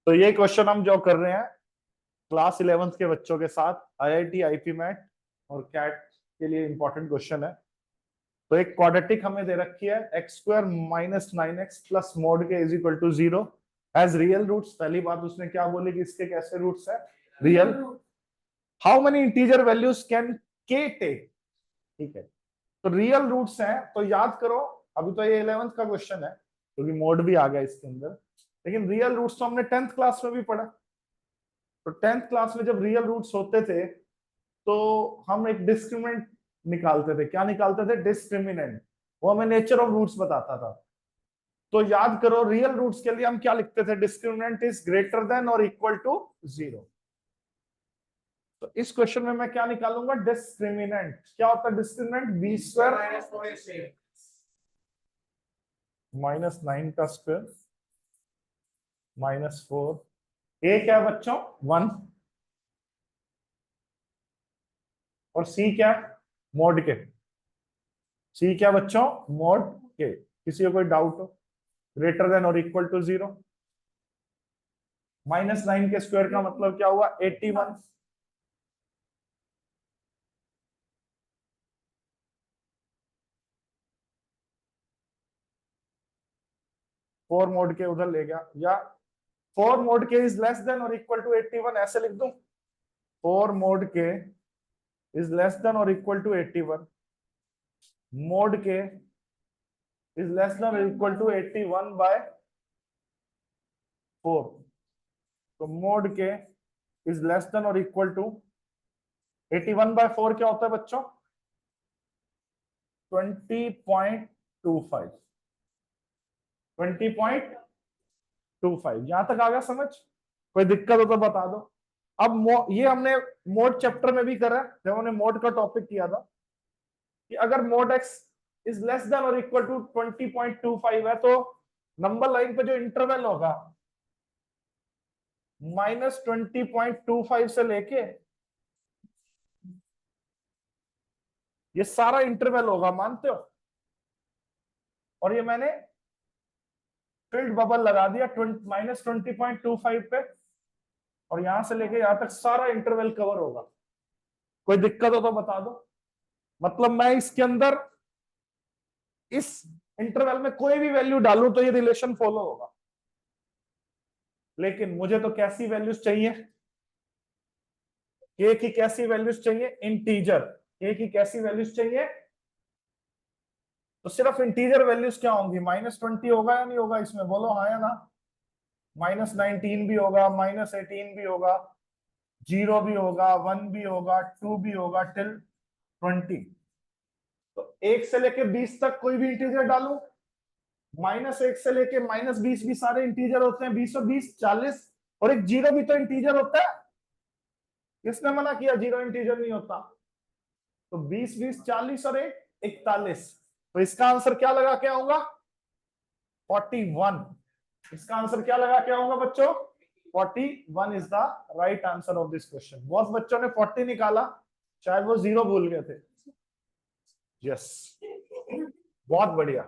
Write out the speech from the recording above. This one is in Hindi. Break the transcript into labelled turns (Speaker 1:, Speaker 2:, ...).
Speaker 1: तो ये क्वेश्चन हम जो कर रहे हैं क्लास 11th के बच्चों के साथ, आईआईटी, आईपी मैट और कैट के लिए इंपॉर्टेंट क्वेश्चन है। तो एक क्वाड्रेटिक हमें दे रखी है, x square minus 9x plus mod k is equal to 0 as real roots. पहली बात उसने क्या बोली कि इसके कैसे रूट्स है, real. How many integer values can के टेक, ठीक है। तो रियल रूट्स हैं, तो याद करो अभी तो ये 11th का क्वेश्चन है क्योंकि मोड भी आ गया इसके अंदर, लेकिन रियल रूट्स तो हमने 10th क्लास में भी पढ़ा। तो 10th क्लास में जब रियल रूट्स होते थे तो हम एक डिस्क्रिमिनेंट निकालते थे। क्या निकालते थे? डिस्क्रिमिनेंट। वो हमें नेचर ऑफ रूट्स बताता था। तो याद करो रियल रूट्स के लिए हम क्या लिखते थे? डिस्क्रिमिनेंट इज ग्रेटर देन और इक्वल टू 0। तो इस क्वेश्चन में मैं क्या निकालूंगा? डिस्क्रिमिनेंट। क्या होता है डिस्क्रिमिनेंट? बी स्क्वायर माइनस 9 का स्क्वायर माइनस 4। ए क्या है बच्चों? 1। और सी क्या है? मॉड के। सी क्या बच्चों? मॉड के। किसी को कोई डाउट हो? ग्रेटर देन और इक्वल टू 0। माइनस 9 के स्क्वायर का मतलब क्या हुआ? 81। फोर मोड के उधर ले गया, या four mode k is less than और इक्वल टू 81 ऐसे लिख दूं। Four mode k is less than और equal to 81। Mode k is less than और इक्वल टू 81 बाय 4। तो mode k is less than और इक्वल टू 81 बाय 4 क्या होता है बच्चों? 20.25। 20.25। यहां तक आ गया समझ? कोई दिक्कत हो तो बता दो। अब ये हमने मोड चैप्टर में भी करा है जब हमने मोड का टॉपिक किया था कि अगर mode x is less than और इक्वल टू 20.25 है तो नंबर लाइन पे जो इंटरवल होगा -20.25 से लेके ये सारा इंटरवल होगा, मानते हो? और ये मैंने फील्ड बबल लगा दिया -20.25 पे, और यहां से लेके यहां तक सारा इंटरवल कवर होगा। कोई दिक्कत हो तो बता दो। मतलब मैं इसके अंदर इस इंटरवल में कोई भी वैल्यू डालूं तो ये रिलेशन फॉलो होगा, लेकिन मुझे तो कैसी वैल्यूज चाहिए? के की कैसी वैल्यूज चाहिए? इंटीजर। के की कैसी वैल्यूज चाहिए? तो सिर्फ इंटीजर वैल्यूज क्या होंगी? -20 होगा या नहीं होगा इसमें? बोलो हाँ या ना। -19 भी होगा, -18 भी होगा, 0 भी होगा, 1 भी होगा, 2 भी होगा, टिल 20। तो 1 से लेके 20 तक कोई भी इंटीजर डालू, -1 से लेके -20 भी सारे इंटीजर होते हैं। 20 और 20 40, और एक 0 भी तो इंटीजर होता है। किसने मना किया 0 इंटीजर नहीं होता? तो 20 20 40 और 1 41। तो इसका आंसर क्या लगा के आऊंगा? 41। इसका आंसर क्या लगा के आऊंगा बच्चों? 41 is the right answer of this question. बहुत बच्चों ने 40 निकाला, शायद वो 0 भूल गए थे। यस, बहुत बढ़िया।